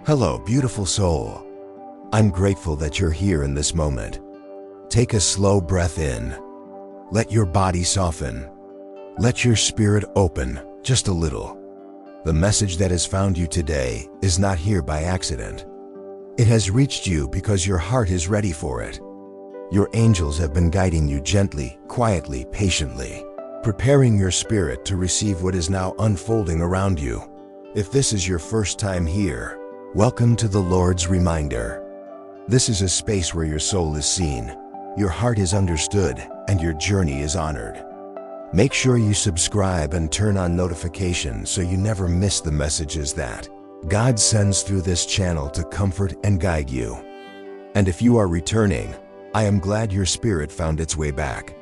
Hello, beautiful soul. I'm grateful that you're here in this moment. Take a slow breath in. Let your body soften. Let your spirit open just a little. The message that has found you today is not here by accident. It has reached you because your heart is ready for it. Your angels have been guiding you gently, quietly, patiently, preparing your spirit to receive what is now unfolding around you. If this is your first time here, welcome to the Lord's Reminder. This is a space where your soul is seen, your heart is understood, and your journey is honored. Make sure you subscribe and turn on notifications so you never miss the messages that God sends through this channel to comfort and guide you. And if you are returning, I am glad your spirit found its way back.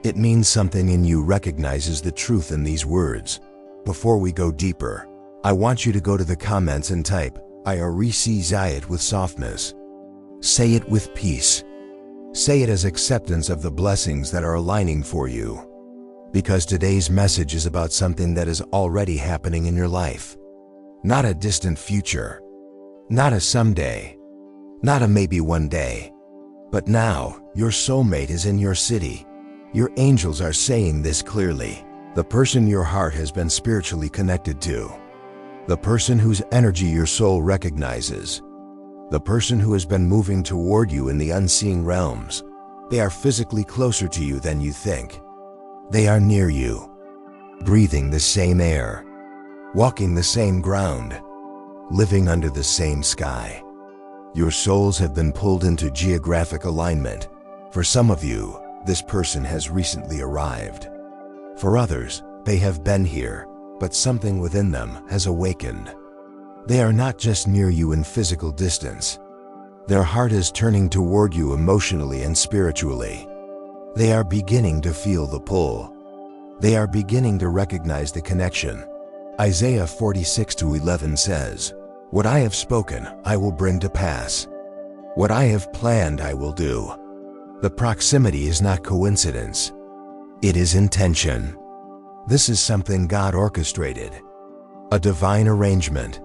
It means something in you recognizes the truth in these words. Before we go deeper, I want you to go to the comments and type, I say it with softness. Say it with peace. Say it as acceptance of the blessings that are aligning for you. Because today's message is about something that is already happening in your life. Not a distant future. Not a someday. Not a maybe one day. But now, your soulmate is in your city. Your angels are saying this clearly. The person your heart has been spiritually connected to. The person whose energy your soul recognizes. The person who has been moving toward you in the unseen realms. They are physically closer to you than you think. They are near you, breathing the same air, walking the same ground, living under the same sky. Your souls have been pulled into geographic alignment. For some of you, this person has recently arrived. For others, they have been here, but something within them has awakened. They are not just near you in physical distance. Their heart is turning toward you emotionally and spiritually. They are beginning to feel the pull. They are beginning to recognize the connection. Isaiah 46:11 says, What I have spoken, I will bring to pass. What I have planned, I will do. The proximity is not coincidence. It is intention. This is something God orchestrated. A divine arrangement.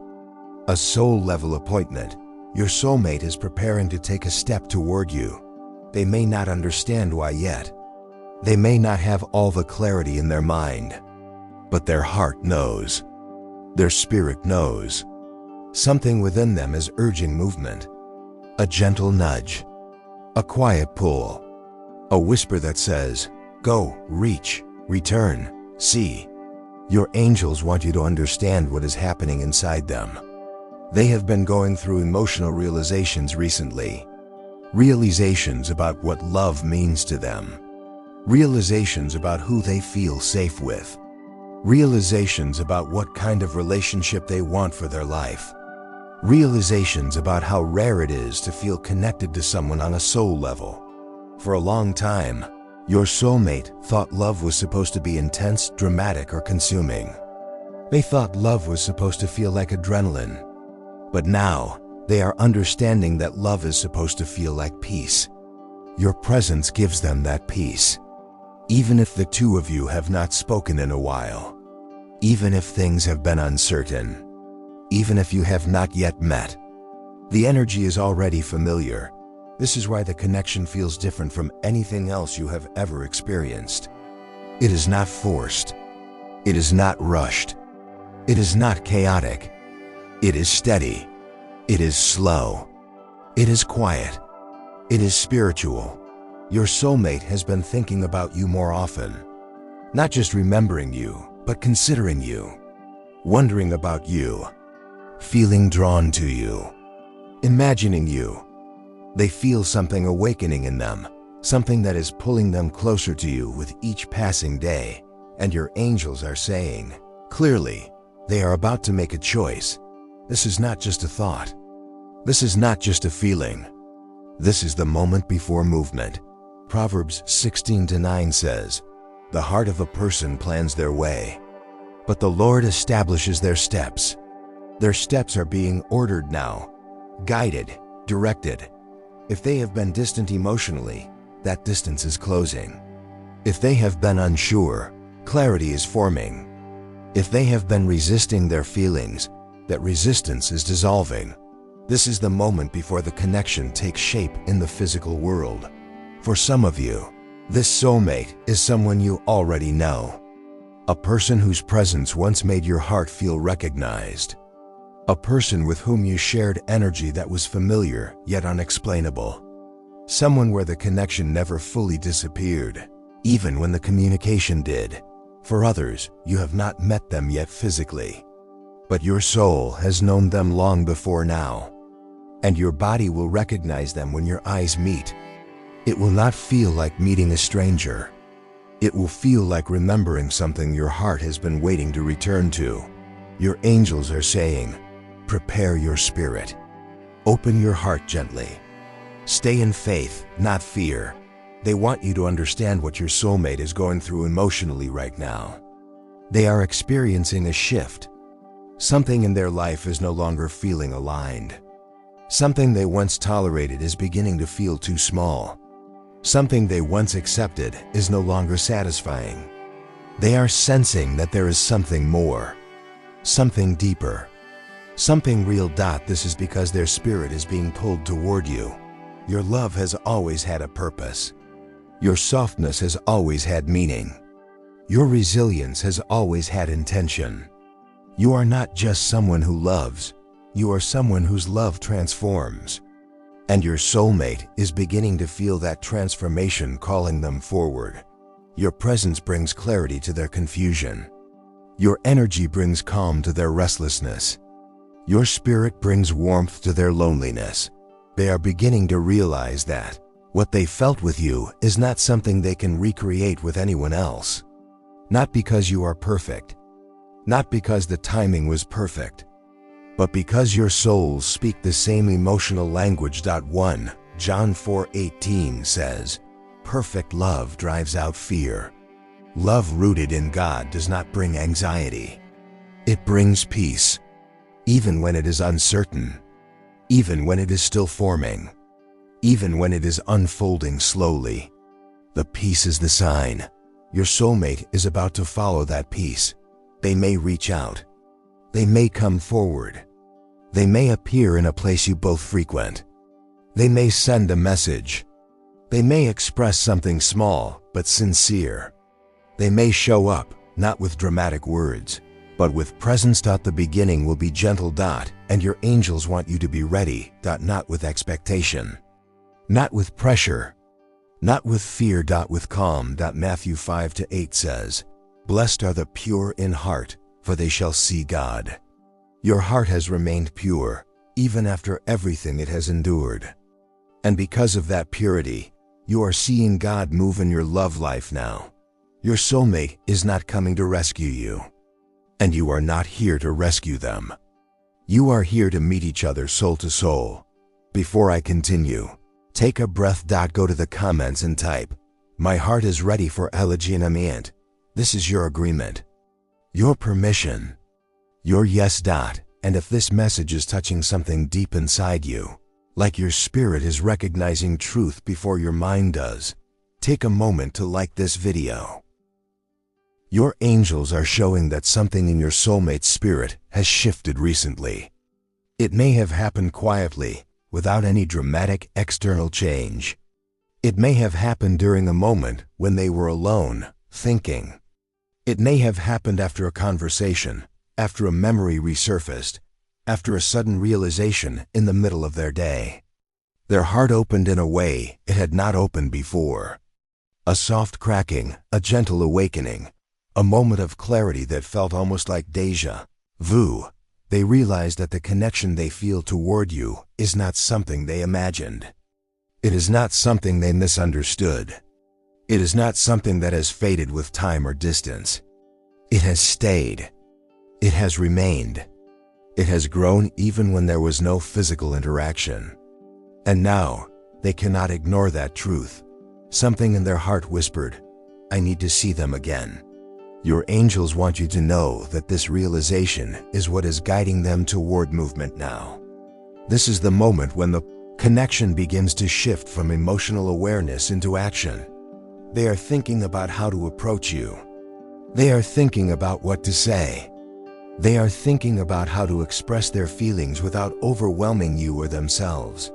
A soul-level appointment. Your soulmate is preparing to take a step toward you. They may not understand why yet. They may not have all the clarity in their mind. But their heart knows. Their spirit knows. Something within them is urging movement. A gentle nudge. A quiet pull. A whisper that says, Go, reach, return, see. Your angels want you to understand what is happening inside them. They have been going through emotional realizations recently. Realizations about what love means to them. Realizations about who they feel safe with. Realizations about what kind of relationship they want for their life. Realizations about how rare it is to feel connected to someone on a soul level. For a long time, your soulmate thought love was supposed to be intense, dramatic, or consuming. They thought love was supposed to feel like adrenaline. But now, they are understanding that love is supposed to feel like peace. Your presence gives them that peace. Even if the two of you have not spoken in a while. Even if things have been uncertain. Even if you have not yet met. The energy is already familiar. This is why the connection feels different from anything else you have ever experienced. It is not forced. It is not rushed. It is not chaotic. It is steady. It is slow. It is quiet. It is spiritual. Your soulmate has been thinking about you more often. Not just remembering you, but considering you. Wondering about you. Feeling drawn to you. Imagining you. They feel something awakening in them. Something that is pulling them closer to you with each passing day. And your angels are saying, clearly, they are about to make a choice. This is not just a thought. This is not just a feeling. This is the moment before movement. Proverbs 16:9 says, The heart of a person plans their way, but the Lord establishes their steps. Their steps are being ordered now, guided, directed. If they have been distant emotionally, that distance is closing. If they have been unsure, clarity is forming. If they have been resisting their feelings, that resistance is dissolving. This is the moment before the connection takes shape in the physical world. For some of you, this soulmate is someone you already know. A person whose presence once made your heart feel recognized. A person with whom you shared energy that was familiar yet unexplainable. Someone where the connection never fully disappeared, even when the communication did. For others, you have not met them yet physically, but your soul has known them long before now, and your body will recognize them when your eyes meet. It will not feel like meeting a stranger. It will feel like remembering something your heart has been waiting to return to. Your angels are saying, prepare your spirit. Open your heart gently. Stay in faith, not fear. They want you to understand what your soulmate is going through emotionally right now. They are experiencing a shift. Something in their life is no longer feeling aligned. Something they once tolerated is beginning to feel too small. Something they once accepted is no longer satisfying. They are sensing that there is something more, something deeper, something real. This is because their spirit is being pulled toward you. Your love has always had a purpose. Your softness has always had meaning. Your resilience has always had intention. You are not just someone who loves, you are someone whose love transforms. And your soulmate is beginning to feel that transformation calling them forward. Your presence brings clarity to their confusion. Your energy brings calm to their restlessness. Your spirit brings warmth to their loneliness. They are beginning to realize that what they felt with you is not something they can recreate with anyone else. Not because you are perfect, not because the timing was perfect, but because your souls speak the same emotional language. 1 John 4:18 says, perfect love drives out fear. Love rooted in God does not bring anxiety. It brings peace, even when it is uncertain, even when it is still forming, even when it is unfolding slowly. The peace is the sign. Your soulmate is about to follow that peace. They may reach out. They may come forward. They may appear in a place you both frequent. They may send a message. They may express something small but sincere. They may show up, not with dramatic words, but with presence. The beginning will be gentle. And your angels want you to be ready. Not with expectation, not with pressure, not with fear. With calm. Matthew 5:8 says, blessed are the pure in heart, for they shall see God. Your heart has remained pure, even after everything it has endured. And because of that purity, you are seeing God move in your love life now. Your soulmate is not coming to rescue you, and you are not here to rescue them. You are here to meet each other soul to soul. Before I continue, take a breath. Go to the comments and type, my heart is ready for elegy and amant. This is your agreement, your permission, your yes. And if this message is touching something deep inside you, like your spirit is recognizing truth before your mind does, take a moment to like this video. Your angels are showing that something in your soulmate's spirit has shifted recently. It may have happened quietly, without any dramatic external change. It may have happened during a moment when they were alone, thinking. It may have happened after a conversation, after a memory resurfaced, after a sudden realization in the middle of their day. Their heart opened in a way it had not opened before. A soft cracking, a gentle awakening, a moment of clarity that felt almost like déjà vu. They realized that the connection they feel toward you is not something they imagined. It is not something they misunderstood. It is not something that has faded with time or distance. It has stayed. It has remained. It has grown even when there was no physical interaction. And now, they cannot ignore that truth. Something in their heart whispered, I need to see them again. Your angels want you to know that this realization is what is guiding them toward movement now. This is the moment when the connection begins to shift from emotional awareness into action. They are thinking about how to approach you. They are thinking about what to say. They are thinking about how to express their feelings without overwhelming you or themselves.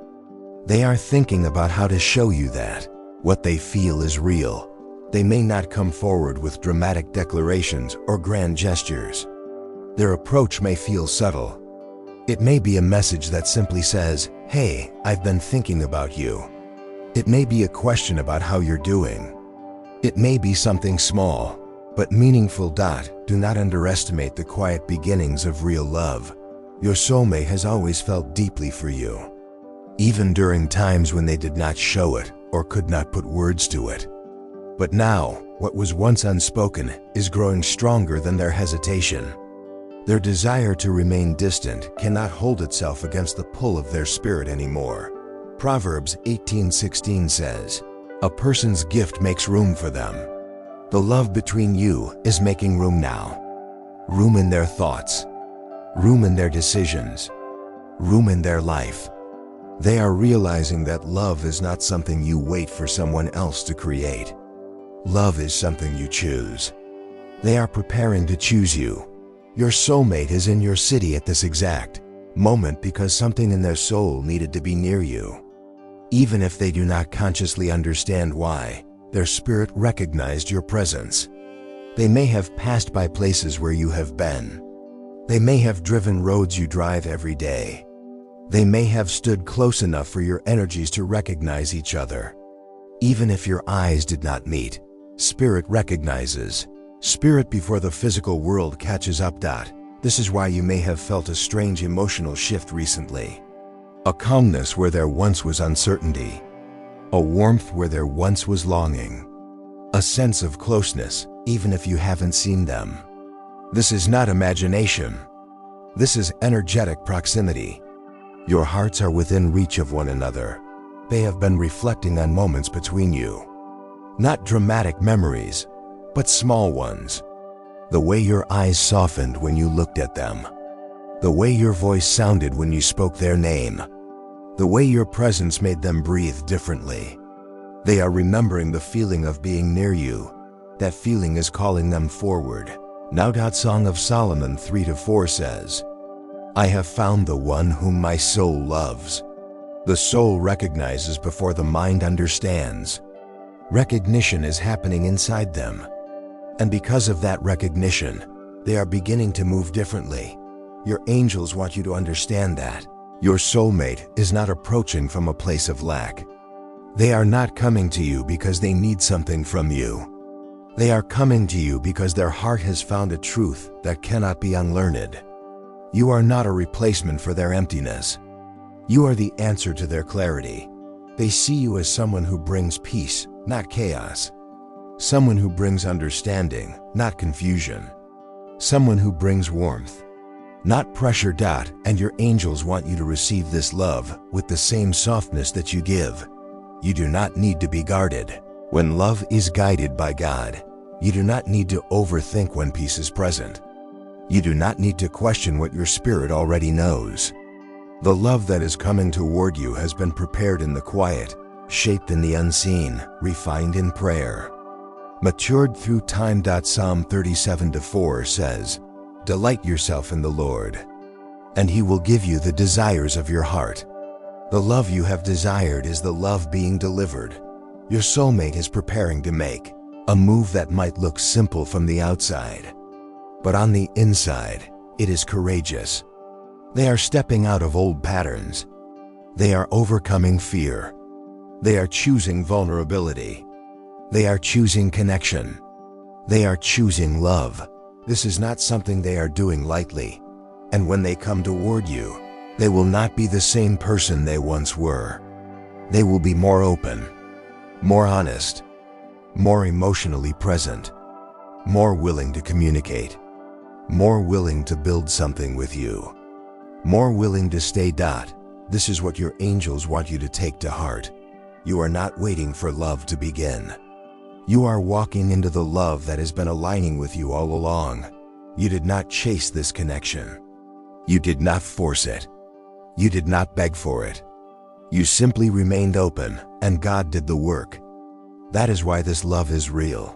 They are thinking about how to show you that what they feel is real. They may not come forward with dramatic declarations or grand gestures. Their approach may feel subtle. It may be a message that simply says, "Hey, I've been thinking about you." It may be a question about how you're doing. It may be something small, but meaningful. Do not underestimate the quiet beginnings of real love. Your soulmate has always felt deeply for you, even during times when they did not show it or could not put words to it. But now, what was once unspoken is growing stronger than their hesitation. Their desire to remain distant cannot hold itself against the pull of their spirit anymore. Proverbs 18:16 says, "A person's gift makes room for them." The love between you is making room now. Room in their thoughts. Room in their decisions. Room in their life. They are realizing that love is not something you wait for someone else to create. Love is something you choose. They are preparing to choose you. Your soulmate is in your city at this exact moment because something in their soul needed to be near you. Even if they do not consciously understand why, their spirit recognized your presence. They may have passed by places where you have been. They may have driven roads you drive every day. They may have stood close enough for your energies to recognize each other. Even if your eyes did not meet, spirit recognizes. Spirit before the physical world catches up. This is why you may have felt a strange emotional shift recently. A calmness where there once was uncertainty. A warmth where there once was longing. A sense of closeness, even if you haven't seen them. This is not imagination. This is energetic proximity. Your hearts are within reach of one another. They have been reflecting on moments between you. Not dramatic memories, but small ones. The way your eyes softened when you looked at them. The way your voice sounded when you spoke their name. The way your presence made them breathe differently. They are remembering the feeling of being near you. That feeling is calling them forward. Now. Song of Solomon 3-4 says, "I have found the one whom my soul loves." The soul recognizes before the mind understands. Recognition is happening inside them. And because of that recognition, they are beginning to move differently. Your angels want you to understand that. Your soulmate is not approaching from a place of lack. They are not coming to you because they need something from you. They are coming to you because their heart has found a truth that cannot be unlearned. You are not a replacement for their emptiness. You are the answer to their clarity. They see you as someone who brings peace, not chaos. Someone who brings understanding, not confusion. Someone who brings warmth, not pressure. And your angels want you to receive this love with the same softness that you give. You do not need to be guarded. When love is guided by God, you do not need to overthink when peace is present. You do not need to question what your spirit already knows. The love that is coming toward you has been prepared in the quiet, shaped in the unseen, refined in prayer, matured through time. Psalm 37-4 says, "Delight yourself in the Lord, and He will give you the desires of your heart." The love you have desired is the love being delivered. Your soulmate is preparing to make a move that might look simple from the outside, but on the inside, it is courageous. They are stepping out of old patterns. They are overcoming fear. They are choosing vulnerability. They are choosing connection. They are choosing love. This is not something they are doing lightly. And when they come toward you, they will not be the same person they once were. They will be more open, more honest, more emotionally present, more willing to communicate, more willing to build something with you, more willing to stay. This is what your angels want you to take to heart. You are not waiting for love to begin. You are walking into the love that has been aligning with you all along. You did not chase this connection. You did not force it. You did not beg for it. You simply remained open, and God did the work. That is why this love is real.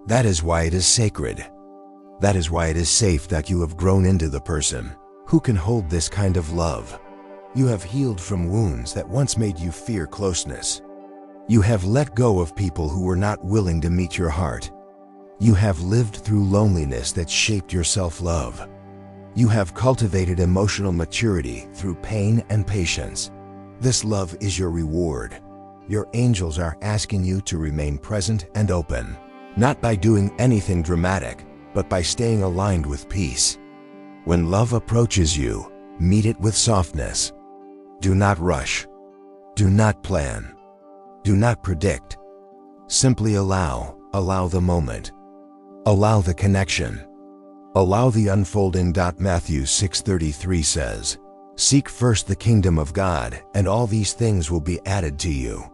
That is why it is sacred. That is why it is safe that you have grown into the person who can hold this kind of love. You have healed from wounds that once made you fear closeness. You have let go of people who were not willing to meet your heart. You have lived through loneliness that shaped your self-love. You have cultivated emotional maturity through pain and patience. This love is your reward. Your angels are asking you to remain present and open, not by doing anything dramatic, but by staying aligned with peace. When love approaches you, meet it with softness. Do not rush. Do not plan. Do not predict. Simply allow the moment. Allow the connection. Allow the unfolding. Matthew 6:33 says, "Seek first the kingdom of God, and all these things will be added to you."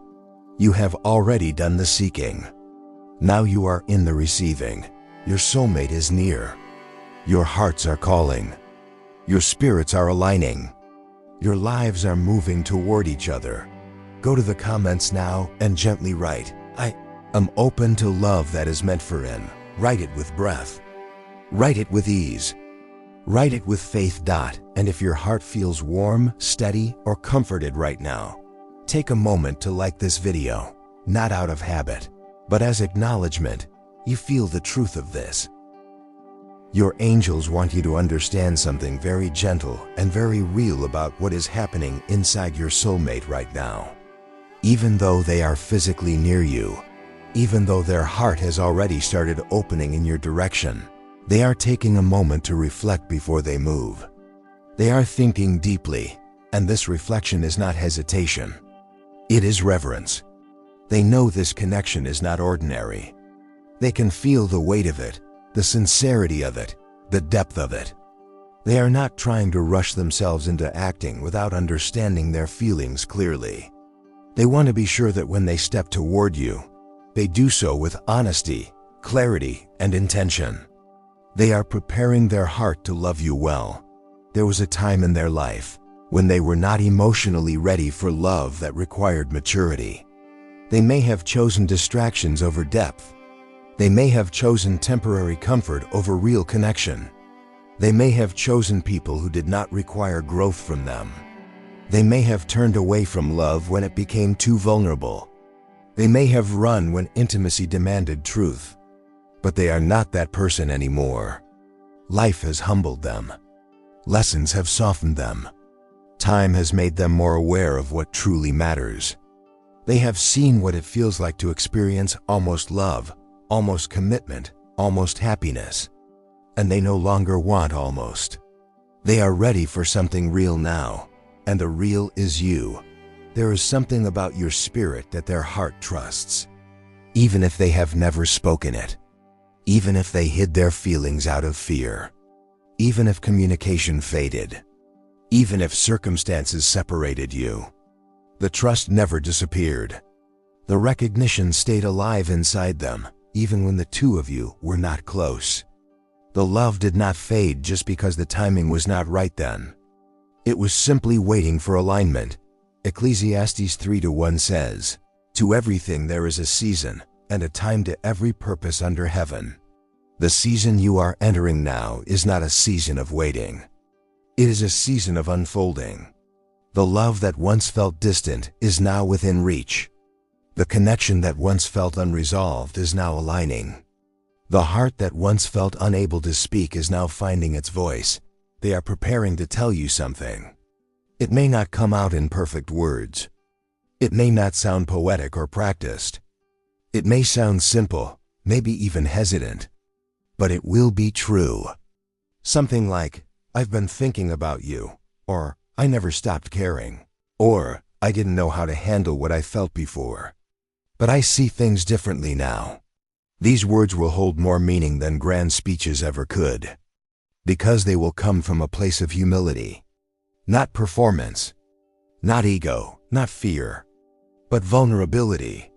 You have already done the seeking. Now you are in the receiving. Your soulmate is near. Your hearts are calling. Your spirits are aligning. Your lives are moving toward each other. Go to the comments now and gently write, "I am open to love that is meant for in." Write it with breath. Write it with ease. Write it with faith. And if your heart feels warm, steady, or comforted right now, take a moment to like this video, not out of habit, but as acknowledgement. You feel the truth of this. Your angels want you to understand something very gentle and very real about what is happening inside your soulmate right now. Even though they are physically near you, even though their heart has already started opening in your direction, they are taking a moment to reflect before they move. They are thinking deeply, and this reflection is not hesitation. It is reverence. They know this connection is not ordinary. They can feel the weight of it, the sincerity of it, the depth of it. They are not trying to rush themselves into acting without understanding their feelings clearly. They want to be sure that when they step toward you, they do so with honesty, clarity, and intention. They are preparing their heart to love you well. There was a time in their life when they were not emotionally ready for love that required maturity. They may have chosen distractions over depth. They may have chosen temporary comfort over real connection. They may have chosen people who did not require growth from them. They may have turned away from love when it became too vulnerable. They may have run when intimacy demanded truth. But they are not that person anymore. Life has humbled them. Lessons have softened them. Time has made them more aware of what truly matters. They have seen what it feels like to experience almost love, almost commitment, almost happiness. And they no longer want almost. They are ready for something real now, and the real is you. There is something about your spirit that their heart trusts, even if they have never spoken it, even if they hid their feelings out of fear, even if communication faded, even if circumstances separated you. The trust never disappeared. The recognition stayed alive inside them, even when the two of you were not close. The love did not fade just because the timing was not right then. It was simply waiting for alignment. Ecclesiastes 3:1 says, "To everything there is a season, and a time to every purpose under heaven." The season you are entering now is not a season of waiting. It is a season of unfolding. The love that once felt distant is now within reach. The connection that once felt unresolved is now aligning. The heart that once felt unable to speak is now finding its voice. They are preparing to tell you something. It may not come out in perfect words. It may not sound poetic or practiced. It may sound simple, maybe even hesitant. But it will be true. Something like, "I've been thinking about you," or "I never stopped caring," or "I didn't know how to handle what I felt before, but I see things differently now." These words will hold more meaning than grand speeches ever could, because they will come from a place of humility, not performance, not ego, not fear, but vulnerability.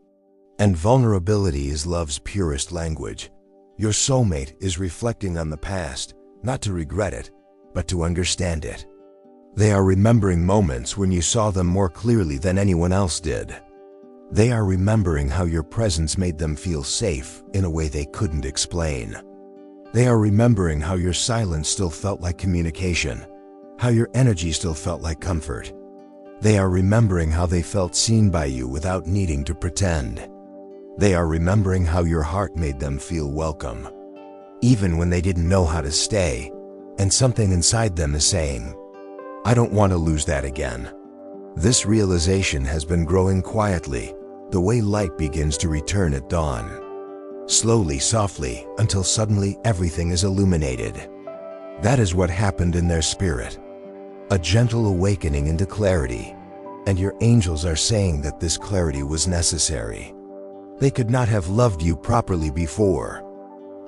And vulnerability is love's purest language. Your soulmate is reflecting on the past, not to regret it, but to understand it. They are remembering moments when you saw them more clearly than anyone else did. They are remembering how your presence made them feel safe in a way they couldn't explain. They are remembering how your silence still felt like communication, how your energy still felt like comfort. They are remembering how they felt seen by you without needing to pretend. They are remembering how your heart made them feel welcome, even when they didn't know how to stay, and something inside them is saying, I don't want to lose that again. This realization has been growing quietly, the way light begins to return at dawn. Slowly, softly, until suddenly everything is illuminated. That is what happened in their spirit. A gentle awakening into clarity, and your angels are saying that this clarity was necessary. They could not have loved you properly before,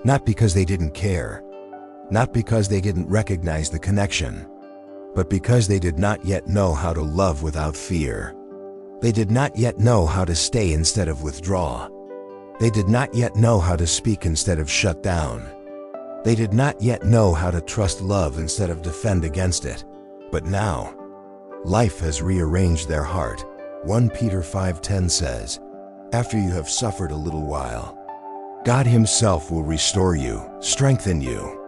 not because they didn't care, not because they didn't recognize the connection, but because they did not yet know how to love without fear. They did not yet know how to stay instead of withdraw. They did not yet know how to speak instead of shut down. They did not yet know how to trust love instead of defend against it. But now, life has rearranged their heart. 1 Peter 5:10 says, after you have suffered a little while, God Himself will restore you, strengthen you,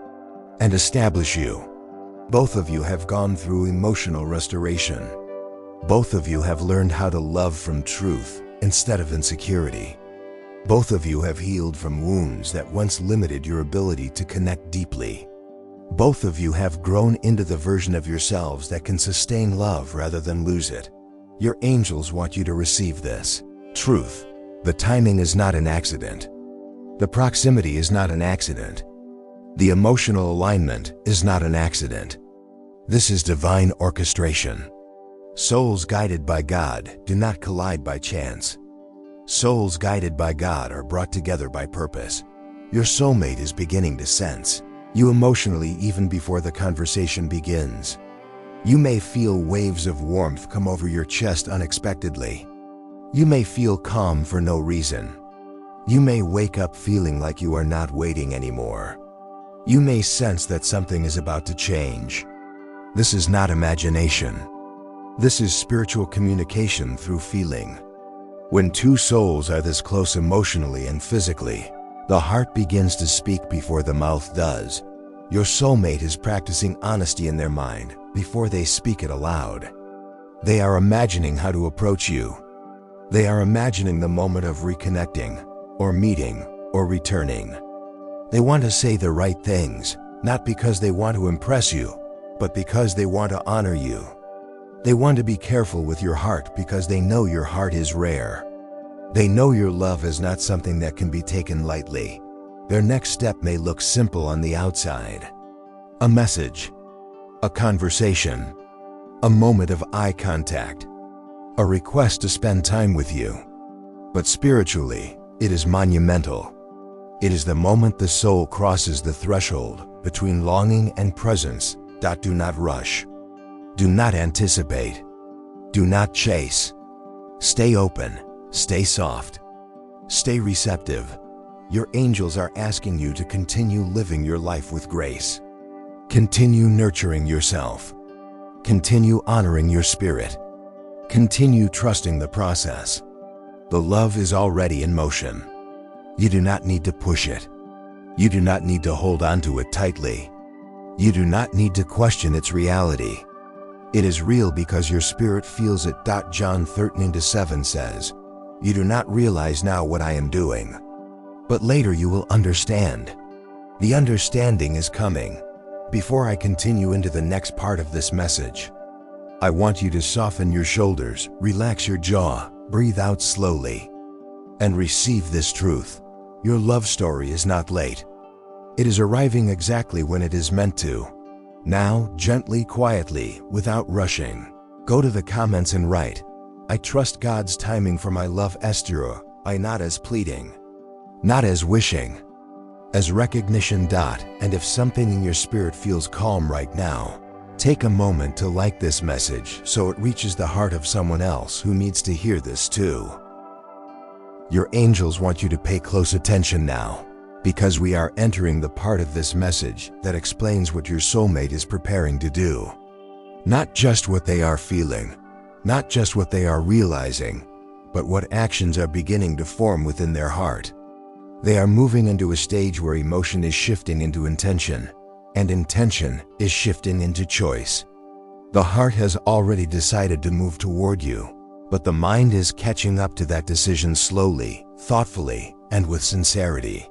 and establish you. Both of you have gone through emotional restoration. Both of you have learned how to love from truth instead of insecurity. Both of you have healed from wounds that once limited your ability to connect deeply. Both of you have grown into the version of yourselves that can sustain love rather than lose it. Your angels want you to receive this truth. The timing is not an accident. The proximity is not an accident. The emotional alignment is not an accident. This is divine orchestration. Souls guided by God do not collide by chance. Souls guided by God are brought together by purpose. Your soulmate is beginning to sense you emotionally even before the conversation begins. You may feel waves of warmth come over your chest unexpectedly. You may feel calm for no reason. You may wake up feeling like you are not waiting anymore. You may sense that something is about to change. This is not imagination. This is spiritual communication through feeling. When two souls are this close emotionally and physically, the heart begins to speak before the mouth does. Your soulmate is practicing honesty in their mind before they speak it aloud. They are imagining how to approach you. They are imagining the moment of reconnecting, or meeting, or returning. They want to say the right things, not because they want to impress you, but because they want to honor you. They want to be careful with your heart because they know your heart is rare. They know your love is not something that can be taken lightly. Their next step may look simple on the outside. A message, a conversation, a moment of eye contact, a request to spend time with you. But spiritually, it is monumental. It is the moment the soul crosses the threshold between longing and presence. Do not rush. Do not anticipate. Do not chase. Stay open. Stay soft. Stay receptive. Your angels are asking you to continue living your life with grace. Continue nurturing yourself. Continue honoring your spirit. Continue trusting the process. The love is already in motion. You do not need to push it. You do not need to hold on to it tightly. You do not need to question its reality. It is real because your spirit feels it. John 13:7 says, you do not realize now what I am doing, but later you will understand. The understanding is coming. Before I continue into the next part of this message, I want you to soften your shoulders, relax your jaw, breathe out slowly, and receive this truth. Your love story is not late. It is arriving exactly when it is meant to. Now, gently, quietly, without rushing, go to the comments and write, I trust God's timing for my love. Esther, I not as pleading, not as wishing, as recognition. And if something in your spirit feels calm right now, take a moment to like this message so it reaches the heart of someone else who needs to hear this too. Your angels want you to pay close attention now, because we are entering the part of this message that explains what your soulmate is preparing to do. Not just what they are feeling, not just what they are realizing, but what actions are beginning to form within their heart. They are moving into a stage where emotion is shifting into intention, and intention is shifting into choice. The heart has already decided to move toward you, but the mind is catching up to that decision slowly, thoughtfully, and with sincerity.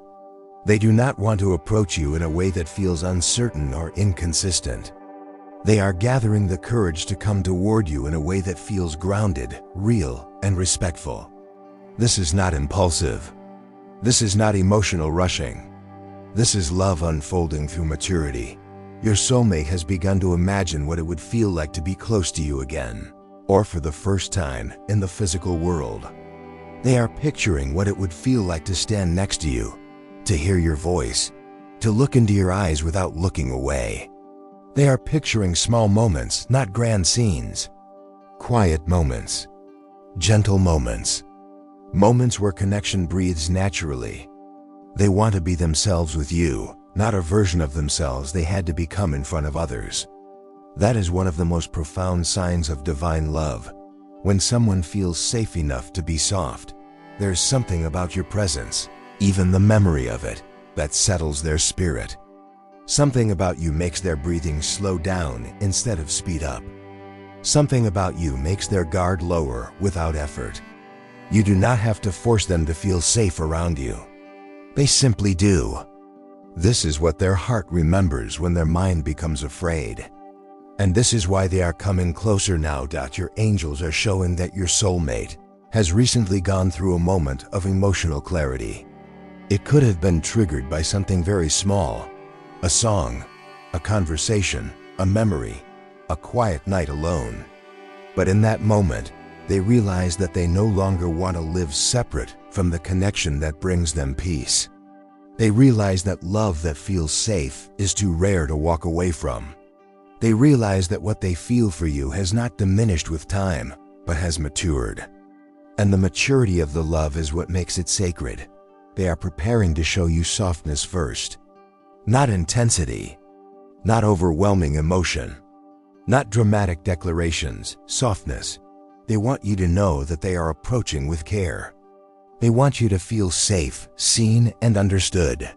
They do not want to approach you in a way that feels uncertain or inconsistent. They are gathering the courage to come toward you in a way that feels grounded, real, and respectful. This is not impulsive. This is not emotional rushing. This is love unfolding through maturity. Your soulmate has begun to imagine what it would feel like to be close to you again, or for the first time in the physical world. They are picturing what it would feel like to stand next to you, to hear your voice, to look into your eyes without looking away. They are picturing small moments, not grand scenes. Quiet moments, gentle moments, moments where connection breathes naturally. They want to be themselves with you, not a version of themselves they had to become in front of others. That is one of the most profound signs of divine love. When someone feels safe enough to be soft, there's something about your presence, even the memory of it, that settles their spirit. Something about you makes their breathing slow down instead of speed up. Something about you makes their guard lower without effort. You do not have to force them to feel safe around you. They simply do. This is what their heart remembers when their mind becomes afraid. And this is why they are coming closer now. Your angels are showing that your soulmate has recently gone through a moment of emotional clarity. It could have been triggered by something very small, a song, a conversation, a memory, a quiet night alone. But in that moment, they realize that they no longer want to live separate from the connection that brings them peace. They realize that love that feels safe is too rare to walk away from. They realize that what they feel for you has not diminished with time, but has matured. And the maturity of the love is what makes it sacred. They are preparing to show you softness first. Not intensity, not overwhelming emotion, not dramatic declarations, softness. They want you to know that they are approaching with care. They want you to feel safe, seen, and understood.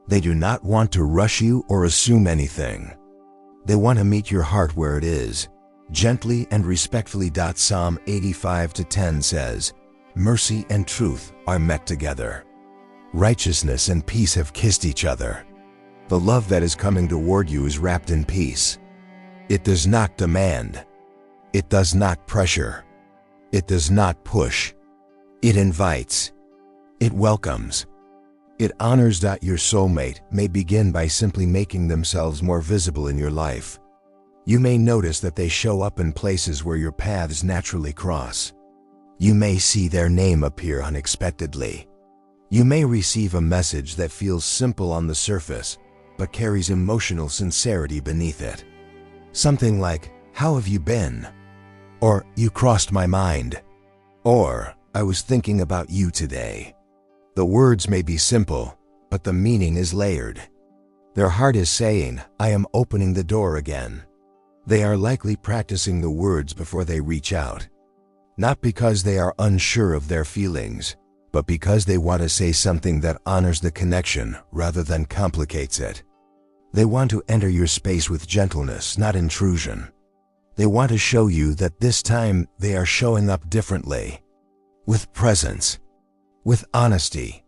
They do not want to rush you or assume anything. They want to meet your heart where it is, gently and respectfully. Psalm 85:10 says, "Mercy and truth are met together. Righteousness and peace have kissed each other." The love that is coming toward you is wrapped in peace. It does not demand. It does not pressure. It does not push. It invites. It welcomes. It honors. Your soulmate may begin by simply making themselves more visible in your life. You may notice that they show up in places where your paths naturally cross. You may see their name appear unexpectedly. You may receive a message that feels simple on the surface, but carries emotional sincerity beneath it. Something like, "How have you been?" Or, "You crossed my mind." Or, "I was thinking about you today." The words may be simple, but the meaning is layered. Their heart is saying, "I am opening the door again." They are likely practicing the words before they reach out. Not because they are unsure of their feelings, but because they want to say something that honors the connection rather than complicates it. They want to enter your space with gentleness, not intrusion. They want to show you that this time they are showing up differently. With presence, with honesty,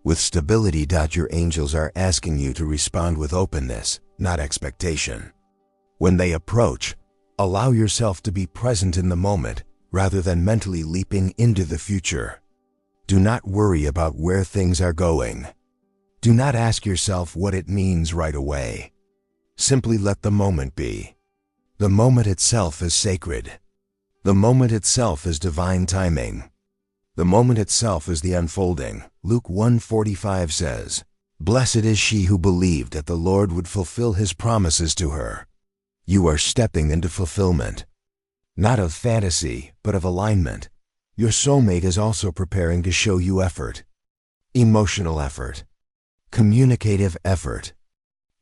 with stability. Your angels are asking you to respond with openness, not expectation. When they approach, allow yourself to be present in the moment rather than mentally leaping into the future. Do not worry about where things are going. Do not ask yourself what it means right away. Simply let the moment be. The moment itself is sacred. The moment itself is divine timing. The moment itself is the unfolding. Luke 1:45 says, "Blessed is she who believed that the Lord would fulfill his promises to her." You are stepping into fulfillment. Not of fantasy, but of alignment. Your soulmate is also preparing to show you effort. Emotional effort. Communicative effort.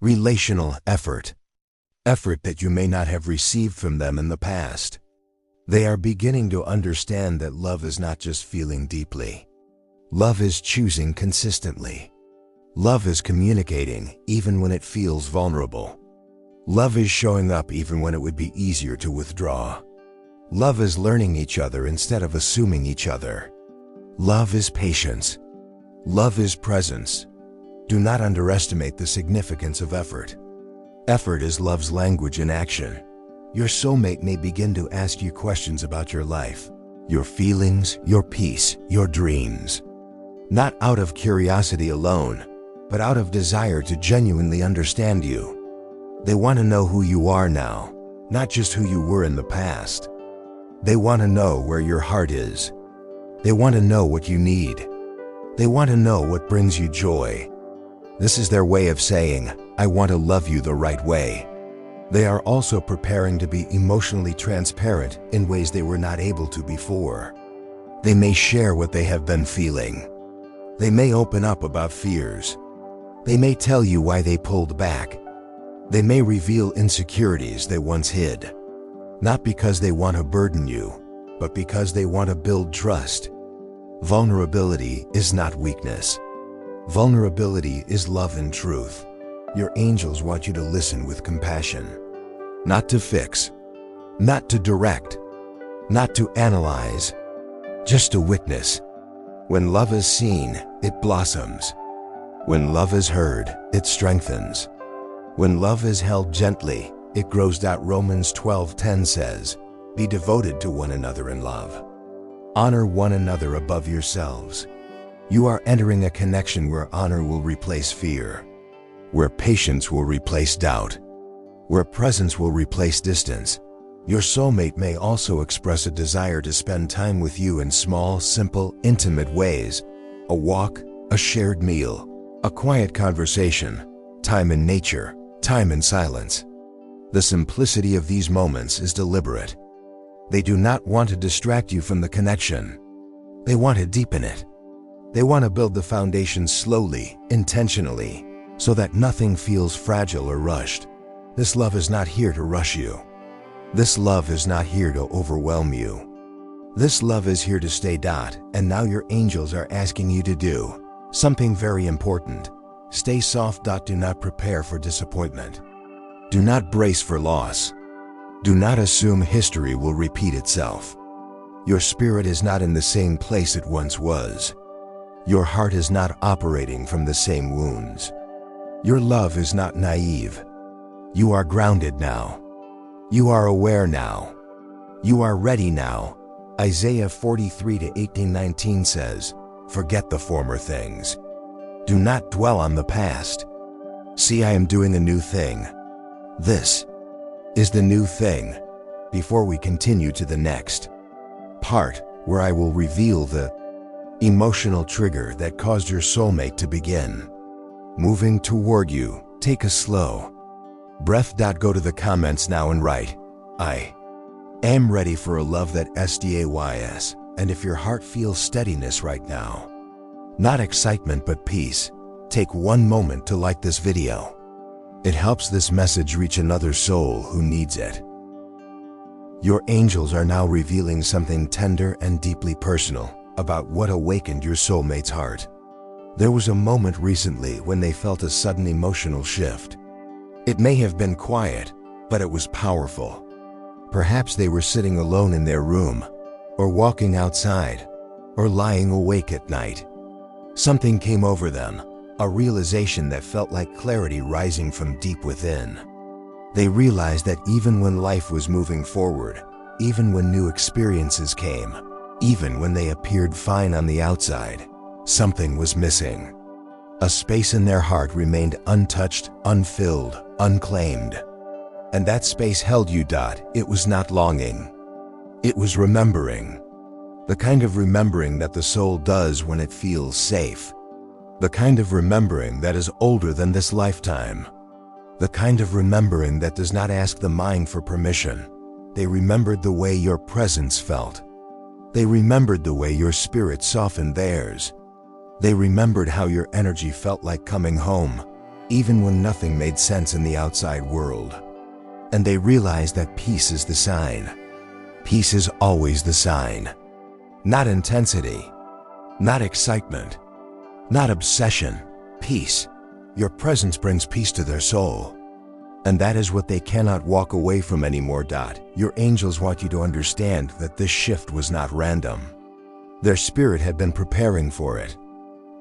Relational effort. Effort that you may not have received from them in the past. They are beginning to understand that love is not just feeling deeply. Love is choosing consistently. Love is communicating even when it feels vulnerable. Love is showing up even when it would be easier to withdraw. Love is learning each other instead of assuming each other. Love is patience. Love is presence. Do not underestimate the significance of effort. Effort is love's language in action. Your soulmate may begin to ask you questions about your life, your feelings, your peace, your dreams. Not out of curiosity alone, but out of desire to genuinely understand you. They want to know who you are now, not just who you were in the past. They want to know where your heart is. They want to know what you need. They want to know what brings you joy. This is their way of saying, I want to love you the right way. They are also preparing to be emotionally transparent in ways they were not able to before. They may share what they have been feeling. They may open up about fears. They may tell you why they pulled back. They may reveal insecurities they once hid. Not because they want to burden you, but because they want to build trust. Vulnerability is not weakness. Vulnerability is love and truth. Your angels want you to listen with compassion. Not to fix, not to direct, not to analyze, just to witness. When love is seen, it blossoms. When love is heard, it strengthens. When love is held gently, it grows. Romans 12:10 says, be devoted to one another in love. Honor one another above yourselves. You are entering a connection where honor will replace fear, where patience will replace doubt, where presence will replace distance. Your soulmate may also express a desire to spend time with you in small, simple, intimate ways. A walk, a shared meal, a quiet conversation, time in nature, time in silence. The simplicity of these moments is deliberate. They do not want to distract you from the connection. They want to deepen it. They want to build the foundation slowly, intentionally, so that nothing feels fragile or rushed. This love is not here to rush you. This love is not here to overwhelm you. This love is here to stay. And now your angels are asking you to do something very important. Stay soft. Do not prepare for disappointment. Do not brace for loss. Do not assume history will repeat itself. Your spirit is not in the same place it once was. Your heart is not operating from the same wounds. Your love is not naive. You are grounded now. You are aware now. You are ready now. Isaiah 43:18-19 says, forget the former things. Do not dwell on the past. See, I am doing a new thing. This is the new thing. Before we continue to the next part, where I will reveal the emotional trigger that caused your soulmate to begin moving toward you, take a slow breath. Go to the comments now and write, I am ready for a love that stays. And if your heart feels steadiness right now, not excitement but peace, take one moment to like this video. It helps this message reach another soul who needs it. Your angels are now revealing something tender and deeply personal about what awakened your soulmate's heart. There was a moment recently when they felt a sudden emotional shift. It may have been quiet, but it was powerful. Perhaps they were sitting alone in their room, or walking outside, or lying awake at night. Something came over them, a realization that felt like clarity rising from deep within. They realized that even when life was moving forward, even when new experiences came, even when they appeared fine on the outside, something was missing. A space in their heart remained untouched, unfilled, unclaimed. And that space held you. It was not longing. It was remembering. The kind of remembering that the soul does when it feels safe. The kind of remembering that is older than this lifetime. The kind of remembering that does not ask the mind for permission. They remembered the way your presence felt. They remembered the way your spirit softened theirs. They remembered how your energy felt like coming home, even when nothing made sense in the outside world. And they realized that peace is the sign. Peace is always the sign. Not intensity, Not excitement, not obsession, peace. Your presence brings peace to their soul. And that is what they cannot walk away from anymore. Your angels want you to understand that this shift was not random. Their spirit had been preparing for it.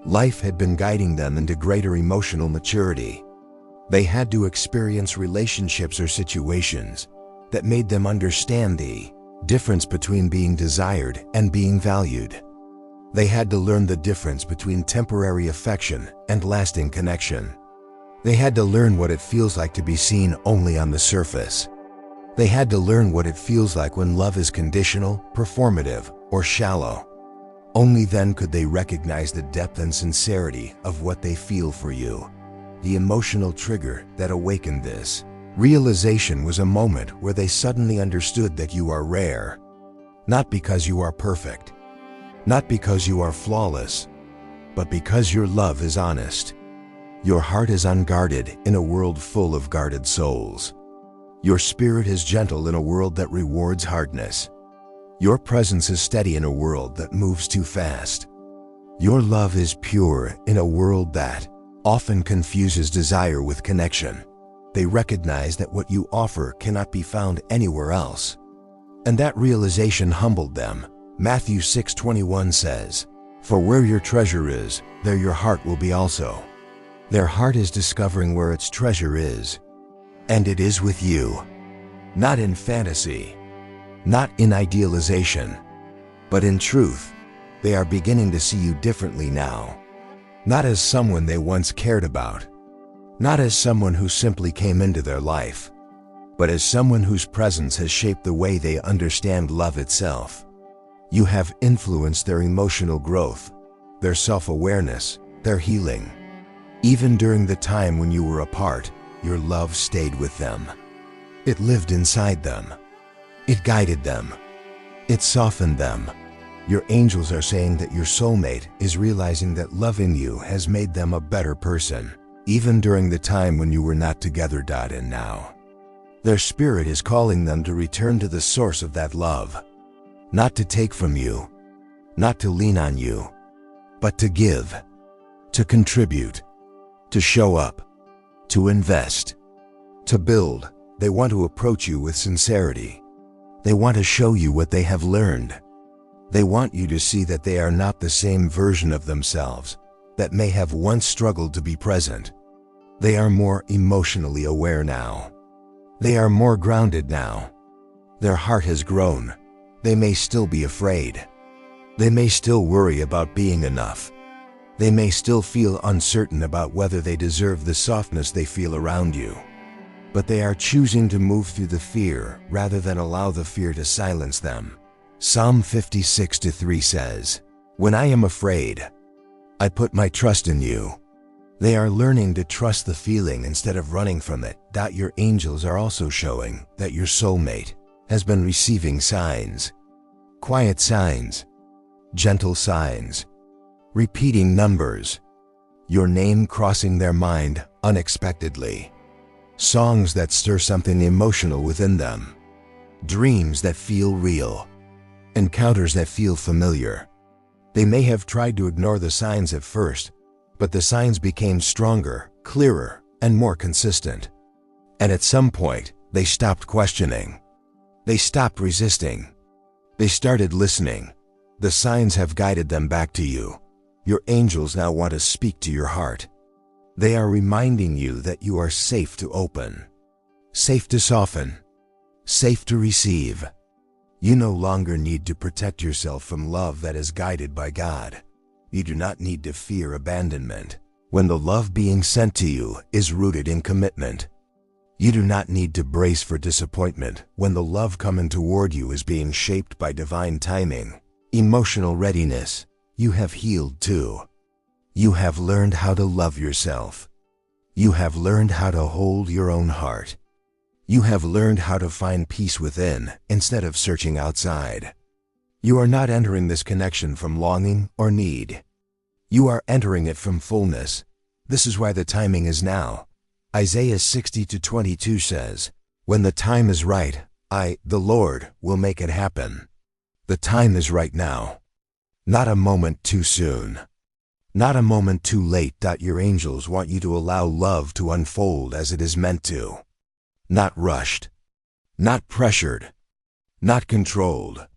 Life had been guiding them into greater emotional maturity. They had to experience relationships or situations that made them understand the difference between being desired and being valued. They had to learn the difference between temporary affection and lasting connection. They had to learn what it feels like to be seen only on the surface. They had to learn what it feels like when love is conditional, performative, or shallow. Only then could they recognize the depth and sincerity of what they feel for you. The emotional trigger that awakened this realization was a moment where they suddenly understood that you are rare. Not because you are perfect, not because you are flawless, but because your love is honest. Your heart is unguarded in a world full of guarded souls. Your spirit is gentle in a world that rewards hardness. Your presence is steady in a world that moves too fast. Your love is pure in a world that often confuses desire with connection. They recognize that what you offer cannot be found anywhere else. And that realization humbled them. Matthew 6:21 says, "For where your treasure is, there your heart will be also." Their heart is discovering where its treasure is. And it is with you. Not in fantasy, not in idealization, but in truth. They are beginning to see you differently now. Not as someone they once cared about. Not as someone who simply came into their life, but as someone whose presence has shaped the way they understand love itself. You have influenced their emotional growth, their self-awareness, their healing. Even during the time when you were apart, your love stayed with them. It lived inside them. It guided them. It softened them. Your angels are saying that your soulmate is realizing that loving you has made them a better person, even during the time when you were not together. And now, their spirit is calling them to return to the source of that love. Not to take from you, not to lean on you, but to give, to contribute, to show up, to invest, to build. They want to approach you with sincerity. They want to show you what they have learned. They want you to see that they are not the same version of themselves that may have once struggled to be present. They are more emotionally aware now. They are more grounded now. Their heart has grown. They may still be afraid. They may still worry about being enough. They may still feel uncertain about whether they deserve the softness they feel around you. But they are choosing to move through the fear rather than allow the fear to silence them. Psalm 56:3 says, "When I am afraid, I put my trust in you." They are learning to trust the feeling instead of running from it. Your angels are also showing that your soulmate has been receiving signs. Quiet signs, gentle signs, repeating numbers, your name crossing their mind unexpectedly, songs that stir something emotional within them, dreams that feel real, encounters that feel familiar. They may have tried to ignore the signs at first, but the signs became stronger, clearer, and more consistent. And at some point, they stopped questioning. They stopped resisting. They started listening. The signs have guided them back to you. Your angels now want to speak to your heart. They are reminding you that you are safe to open, safe to soften, safe to receive. You no longer need to protect yourself from love that is guided by God. You do not need to fear abandonment when the love being sent to you is rooted in commitment. You do not need to brace for disappointment when the love coming toward you is being shaped by divine timing. Emotional readiness. You have healed too. You have learned how to love yourself. You have learned how to hold your own heart. You have learned how to find peace within instead of searching outside. You are not entering this connection from longing or need. You are entering it from fullness. This is why the timing is now. Isaiah 60:22 says, "When the time is right, I, the Lord, will make it happen." The time is right now. Not a moment too soon. Not a moment too late. Your angels want you to allow love to unfold as it is meant to. Not rushed. Not pressured. Not controlled.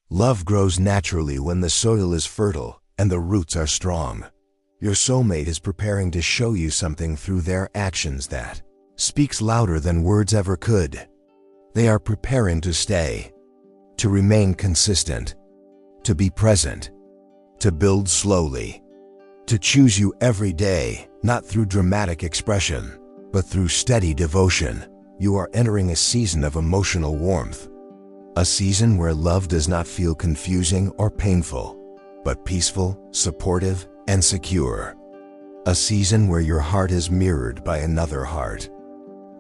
Love grows naturally when the soil is fertile and the roots are strong. Your soulmate is preparing to show you something through their actions that speaks louder than words ever could. They are preparing to stay, to remain consistent, to be present, to build slowly, to choose you every day, not through dramatic expression, but through steady devotion. You are entering a season of emotional warmth, a season where love does not feel confusing or painful, but peaceful, supportive, and secure. A season where your heart is mirrored by another heart.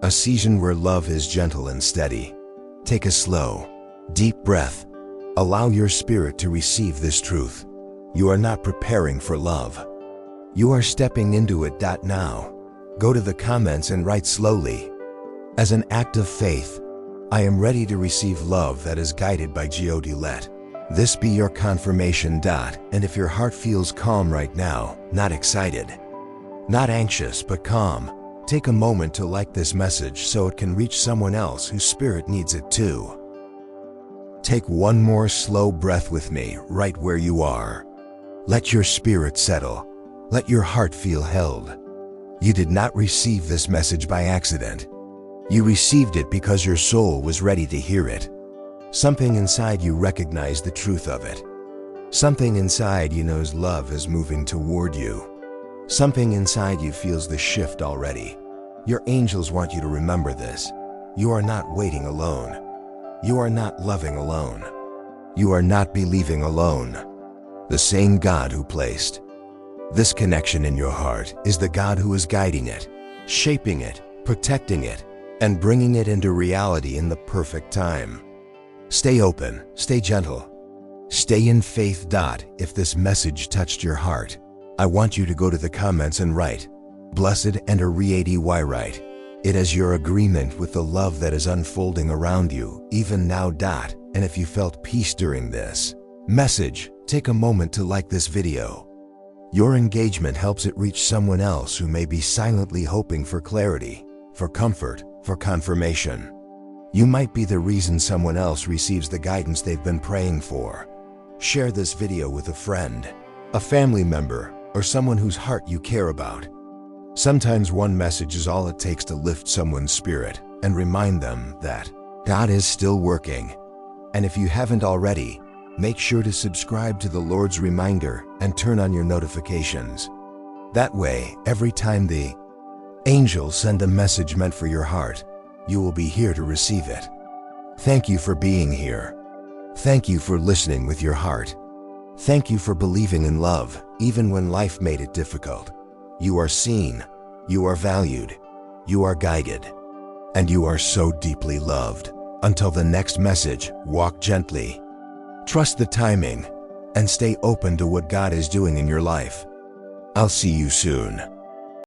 A season where love is gentle and steady. Take a slow, deep breath. Allow your spirit to receive this truth. You are not preparing for love. You are stepping into it. Now, go to the comments and write slowly. As an act of faith, I am ready to receive love that is guided by God. Let this be your confirmation. And if your heart feels calm right now, not excited, not anxious, but calm, take a moment to like this message so it can reach someone else whose spirit needs it too. Take one more slow breath with me right where you are. Let your spirit settle. Let your heart feel held. You did not receive this message by accident. You received it because your soul was ready to hear it. Something inside you recognized the truth of it. Something inside you knows love is moving toward you. Something inside you feels the shift already. Your angels want you to remember this. You are not waiting alone. You are not loving alone. You are not believing alone. The same God who placed this connection in your heart is the God who is guiding it, shaping it, protecting it, and bringing it into reality in the perfect time. Stay open, stay gentle, stay in faith. If this message touched your heart, I want you to go to the comments and write, "Blessed and write it as your agreement with the love that is unfolding around you, even now. And if you felt peace during this message, take a moment to like this video. Your engagement helps it reach someone else who may be silently hoping for clarity, for comfort, for confirmation. You might be the reason someone else receives the guidance they've been praying for. Share this video with a friend, a family member, or someone whose heart you care about. Sometimes one message is all it takes to lift someone's spirit and remind them that God is still working. And if you haven't already, make sure to subscribe to the Lord's reminder and turn on your notifications. That way, every time the angels send a message meant for your heart, you will be here to receive it. Thank you for being here. Thank you for listening with your heart. Thank you for believing in love, even when life made it difficult. You are seen, you are valued, you are guided, and you are so deeply loved. Until the next message, walk gently. Trust the timing, and stay open to what God is doing in your life. I'll see you soon.